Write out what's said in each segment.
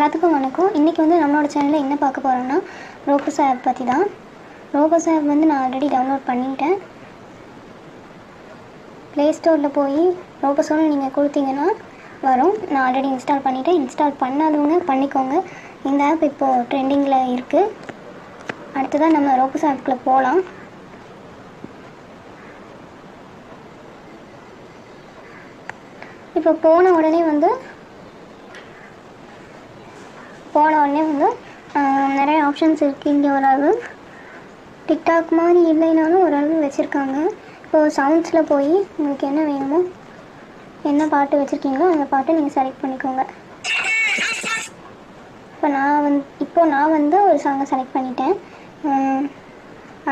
எல்லாத்துக்கும் வணக்கம். இன்றைக்கி வந்து நம்மளோட சேனலில் என்ன பார்க்க போகிறோம்னா ரோபோஸ் ஆப் பற்றி தான். ரோபோஸ் ஆப் வந்து நான் ஆல்ரெடி டவுன்லோட் பண்ணிட்டேன். ப்ளே ஸ்டோரில் போய் ரோபோஸோன்னு நீங்கள் கொடுத்தீங்கன்னா வரும். நான் ஆல்ரெடி இன்ஸ்டால் பண்ணிவிட்டேன். இன்ஸ்டால் பண்ணாதவங்க பண்ணிக்கோங்க. இந்த ஆப் இப்போது ட்ரெண்டிங்கில் இருக்குது. அடுத்ததான் நம்ம ரோபோஸ் ஆப்புக்குள்ளே போகலாம். இப்போ போன உடனே வந்து நிறைய ஆப்ஷன்ஸ் இருக்குது. இங்கே ஒரு அளவு டிக்டாக் மாதிரி இல்லைனாலும் ஒரு அளவு வச்சுருக்காங்க. இப்போது சவுண்ட்ஸில் போய் உங்களுக்கு என்ன வேணுமோ, என்ன பாட்டு வச்சுருக்கீங்களோ அந்த பாட்டை நீங்கள் செலக்ட் பண்ணிக்கோங்க. இப்போ நான் வந்து ஒரு சாங்கை செலக்ட் பண்ணிட்டேன்.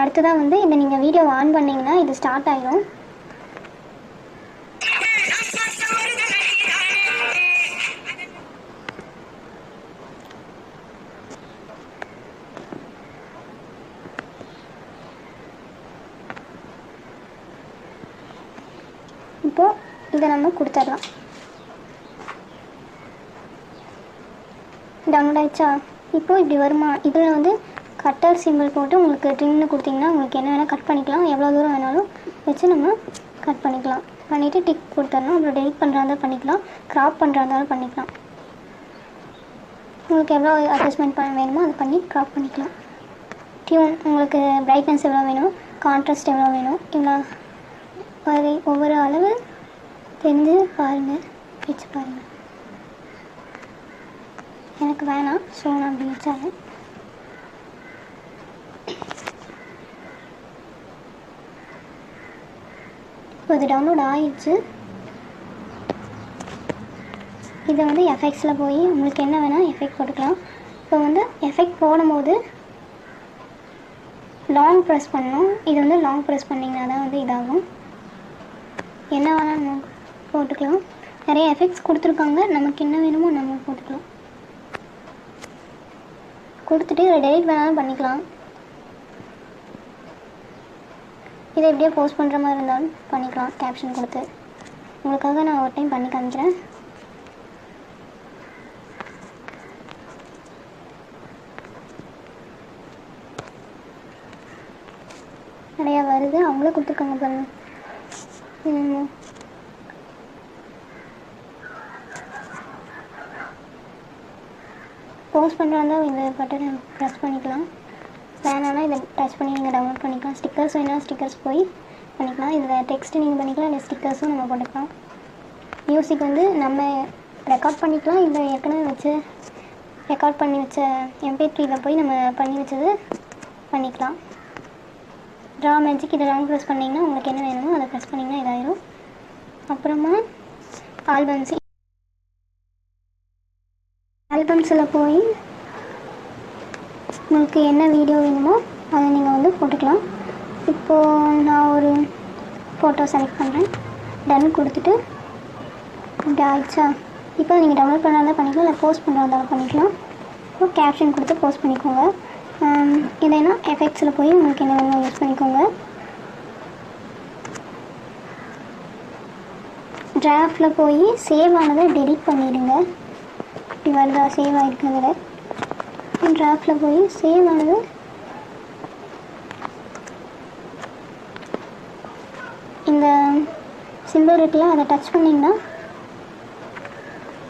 அடுத்ததாக வந்து இதை நீங்கள் வீடியோ ஆன் பண்ணிங்கன்னா இது ஸ்டார்ட் ஆகிடும். இப்போது இதை நம்ம கொடுத்துடலாம். டவுன்லோட் ஆகிடுச்சா? இப்போது இப்படி வருமா? இதில் வந்து கட்டர் சிம்பிள் போட்டு உங்களுக்கு ட்ரிம்னு கொடுத்தீங்கன்னா உங்களுக்கு என்ன வேணால் கட் பண்ணிக்கலாம். எவ்வளோ தூரம் வேணாலும் வச்சு நம்ம கட் பண்ணிக்கலாம். பண்ணிவிட்டு டிக் கொடுத்துடலாம். அப்புறம் டெலிட் பண்ணுறா இருந்தாலும் பண்ணிக்கலாம், க்ராப் பண்ணுறா இருந்தாலும் பண்ணிக்கலாம். உங்களுக்கு எவ்வளோ அட்ஜஸ்ட்மெண்ட் வேணுமோ அதை பண்ணி க்ராப் பண்ணிக்கலாம். டியூன் உங்களுக்கு பிரைட்னஸ் எவ்வளோ வேணும், கான்ட்ராஸ்ட் எவ்வளோ வேணும், இவ்வளோ ஒவ்வொரு அளவு தெரிஞ்சு பாருங்கள், வச்சு பாருங்கள். எனக்கு வேணாம், ஸோ நான் அப்படி வச்சாலும். இப்போ இது டவுன்லோட் ஆகிடுச்சு. இதை வந்து எஃபெக்ட்ஸில் போய் உங்களுக்கு என்ன வேணால் எஃபெக்ட் போட்டுக்கலாம். இப்போ வந்து எஃபெக்ட் போடும்போது லாங் ப்ரெஸ் பண்ணணும். இது வந்து லாங் ப்ரெஸ் பண்ணிங்கன்னா தான் வந்து இதாகும். என்ன வேணால் நம்ம போட்டுக்கலாம். நிறைய எஃபெக்ட்ஸ் கொடுத்துருக்காங்க. நமக்கு என்ன வேணுமோ நம்ம போட்டுக்கலாம். கொடுத்துட்டு இதை டெலிட் வேணாலும் பண்ணிக்கலாம். இதை எப்படியே போஸ்ட் பண்ணுற மாதிரி இருந்தாலும் பண்ணிக்கலாம் கேப்ஷன் கொடுத்து. உங்களுக்காக நான் ஒரு டைம் பண்ணி காமிக்கிறேன். நிறையா வருது, அவங்களே கொடுத்துருக்காங்க பாருங்கள். போஸ்ட் பண்ணுறாங்க. இந்த பட்டனை ப்ரெஸ் பண்ணிக்கலாம். வேணான்னா இதை டச் பண்ணி நீங்கள் டவுன்லோட் பண்ணிக்கலாம். ஸ்டிக்கர்ஸ் வேணால் ஸ்டிக்கர்ஸ் போய் பண்ணிக்கலாம். இதில் டெக்ஸ்ட்டு நீங்கள் பண்ணிக்கலாம், இல்லை ஸ்டிக்கர்ஸும் நம்ம போட்டுக்கலாம். மியூசிக் வந்து நம்ம ரெக்கார்ட் பண்ணிக்கலாம், இல்லை ஏற்கனவே வச்சு ரெக்கார்ட் பண்ணி வச்ச MP3 போய் நம்ம பண்ணி வச்சது பண்ணிக்கலாம். ட்ரா மேஜிக் இதை லாங் ப்ரெஸ் பண்ணிங்கன்னா உங்களுக்கு என்ன வேணுமோ அதை ப்ரெஸ் பண்ணிங்கன்னா இதாயிரும். அப்புறமா ஆல்பம்ஸில் போய் உங்களுக்கு என்ன வீடியோ வேணுமோ அதை நீங்கள் வந்து போட்டுக்கலாம். இப்போது நான் ஒரு ஃபோட்டோ செலக்ட் பண்ணுறேன். டன் கொடுத்துட்டு இப்படி ஆயிடுச்சா? இப்போ நீங்கள் டவுன்லோட் பண்ணாதான் பண்ணிக்கலாம், இல்லை போஸ்ட் பண்ணுறதாலும் பண்ணிக்கலாம். இப்போ கேப்ஷன் கொடுத்து போஸ்ட் பண்ணிக்கோங்க. இல்லைன்னா எஃபெக்ட்ஸில் போய் உங்களுக்கு என்ன வேணுமோ யூஸ் பண்ணிக்கோங்க. டிராஃப்டில் போய் சேவ் ஆனதை டெலிட் பண்ணிடுங்க. இப்படி வருதா? சேவ் ஆகிருக்கிறதுல டிராஃப்டில் போய் சேவ் ஆனது இந்த சிம்பிள் இருக்குல்ல, அதை டச் பண்ணிங்கன்னா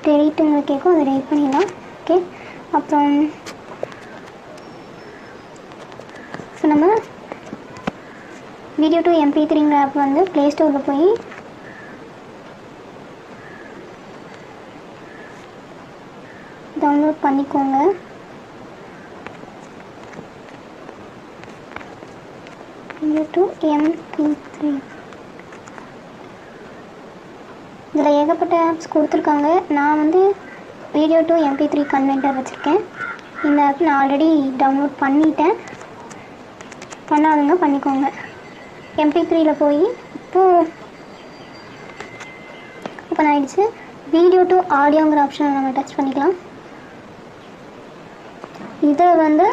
டெலிட்டுங்க கேட்கும், அதை டெலிட் பண்ணிடலாம். ஓகே. அப்புறம் ஸோ நம்ம வீடியோ 2 MP3ங்கிற ஆப் வந்து ப்ளே ஸ்டோரில் போய் டவுன்லோட் பண்ணிக்கோங்க. வீடியோ 2 MP3 இதில் ஏகப்பட்ட ஆப்ஸ் கொடுத்துருக்காங்க. நான் வந்து வீடியோ 2 MP3 கன்வெர்ட்டர் வச்சுருக்கேன். இந்த ஆப் நான் ஆல்ரெடி டவுன்லோட் பண்ணிட்டேன். பண்ணாதுங்க பண்ணிக்கோங்க. MP3 போய் ஓப்பன் ஆகிடுச்சு. வீடியோ 2 ஆடியோங்கிற ஆப்ஷனை நம்ம டச் பண்ணிக்கலாம். இதை வந்து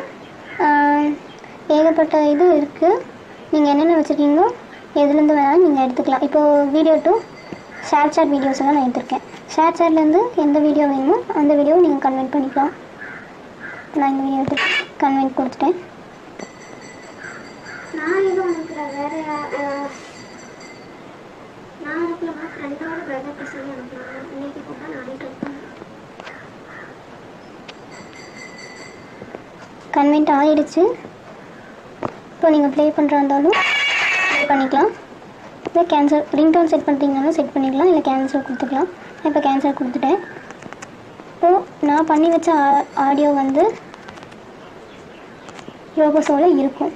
ஏகப்பட்ட இது இருக்குது. நீங்கள் என்னென்ன வச்சுருக்கீங்களோ எதுலேருந்து வேணாலும் நீங்கள் எடுத்துக்கலாம். இப்போது வீடியோ 2 ஷேர் சாட் வீடியோஸ் எல்லாம் நான் எடுத்திருக்கேன். ஷேர் சாட்லேருந்து எந்த வீடியோ வேணுமோ அந்த வீடியோவை நீங்கள் கன்வெர்ட் பண்ணிக்கலாம். நான் இந்த வீடியோ எடுத்து கன்வென்ட் கொடுத்துட்டேன். நான் எதுவும் அனுப்பல, வேறு நான் அனுப்பலமா, ஃப்ரெண்டோட பிரதர்க்கு சொல்லி அனுப்பலாம். இன்னைக்கு போட்டால் நானே ட்ரை பண்ணேன். கன்வென்ட் ஆகிடுச்சு. இப்போ நீங்கள் ப்ளே பண்ணுறா இருந்தாலும் ப்ளே பண்ணிக்கலாம். இல்லை கேன்சல் ரிங்டோன் செட் பண்ணிட்டீங்கனாலும் செட் பண்ணிக்கலாம், இல்லை கேன்சல் கொடுத்துக்கலாம். இப்போ கேன்சல் கொடுத்துட்டேன். இப்போது நான் பண்ணி வச்ச ஆடியோ வந்து யோகோஸோவில் இருக்கும்.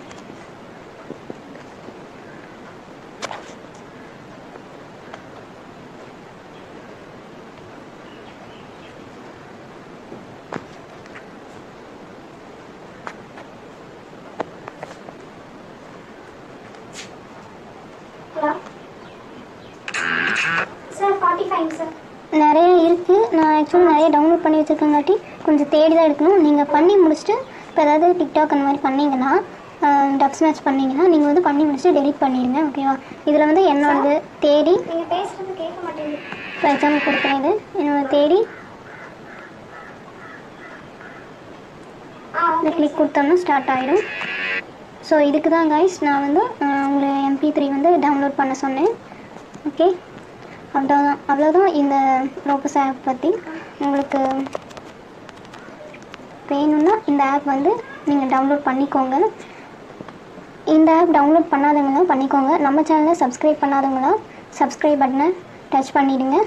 Sir 45 sir. நிறைய இருக்குது. நான் ஆக்சுவலி நிறைய டவுன்லோட் பண்ணி வச்சுருக்கங்காட்டி கொஞ்சம் தேடி தான் எடுக்கணும். நீங்கள் பண்ணி முடிச்சுட்டு இப்போ ஏதாவது டிக்டாக் அந்த மாதிரி பண்ணிங்கன்னா, டப் ஸ்மாஷ் பண்ணிங்கன்னா நீங்கள் வந்து பண்ணி முடிச்சுட்டு டெலிட் பண்ணிடுங்க. ஓகேவா? இதில் வந்து என்னோடது தேடி நீங்கள் பேசுகிறது கேட்க மாட்டேங்குது. ஃபார் எக்ஸாம்பிள் கொடுக்குறேன். இது என்னோட தேடி இந்த கிளிக் கொடுத்தோம்னா ஸ்டார்ட் ஆகிடும். ஸோ இதுக்கு தான் கைஸ் நான் வந்து உங்களை MP3 வந்து டவுன்லோட் பண்ண சொன்னேன். ஓகே, அவ்வளோதான் இந்த லோகஸ் ஆப் பற்றி. உங்களுக்கு வேணும்னா இந்த ஆப் வந்து நீங்கள் டவுன்லோட் பண்ணிக்கோங்க. இந்த ஆப் டவுன்லோட் பண்ணாதவங்களாம் பண்ணிக்கோங்க. நம்ம சேனலை சப்ஸ்கிரைப் பண்ணாதவங்களாம் சப்ஸ்கிரைப் பட்டனை டச் பண்ணிவிடுங்க.